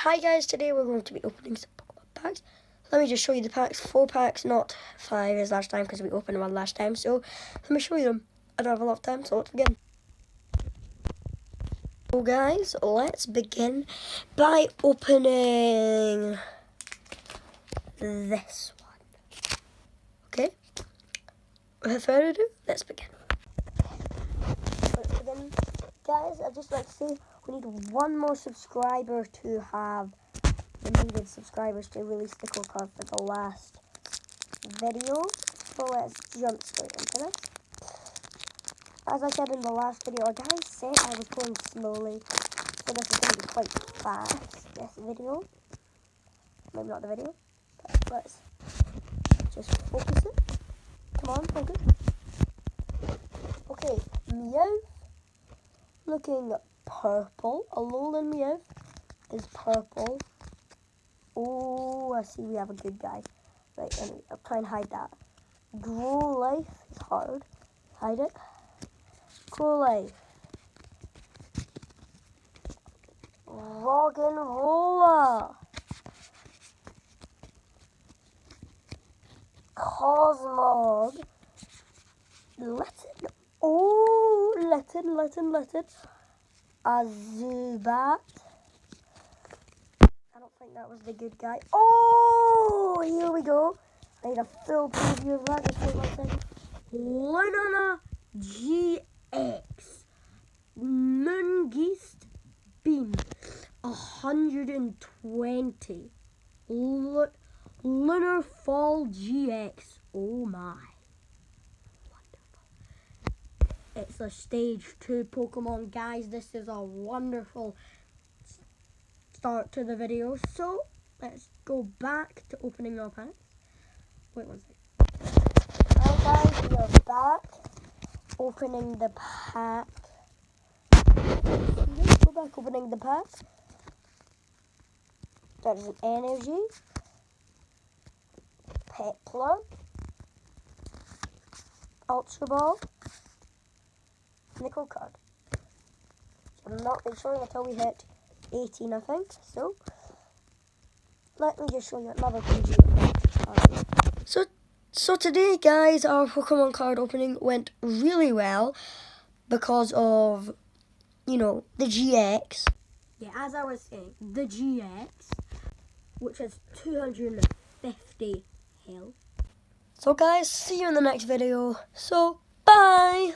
Hi guys, today we're going to be opening some Pokemon packs. Let me just show you the packs. 4 packs, not 5 as last time because we opened one last time. So let me show you them. I don't have a lot of time, so let's begin. So guys, let's begin by opening this one. Okay, without further ado, let's begin. Guys, I'd just like to say we need one more subscriber to have the needed subscribers to release the code card for the last video. So let's jump straight into this. As I said in the last video, guys said I was going slowly, so this is going to be quite fast, this video. Maybe not the video, but let's just focus it. Come on, focus. Okay, Meowth looking purple. Alolan Meowth is purple. Oh, I see we have a good guy. Right, anyway, I'll try and hide that. Grow Life is hard. Hide it. Grow Life. Roggenrola. Cosmog. Litten. Oh, Litten. Azubat. I don't think that was the good guy. Oh, here we go. I need a full preview of that. Just wait 1 second. Lunana GX. Moongeist Beam. 120. Lunar Fall GX. Oh my. It's a stage 2 Pokemon, guys. This is a wonderful start to the video. So let's go back to opening our packs. Wait 1 second. Alright guys, we are back opening the pack. We're back opening the pack. There's an Energy, Pepler, Ultra Ball, Nickel card. So I'm not really sure until we hit 18, I think. So let me just show you another preview of that. So today, guys, our Pokemon card opening went really well because of, you know, the GX. Yeah, as I was saying, the GX, which has 250 health. So guys, see you in the next video. So bye.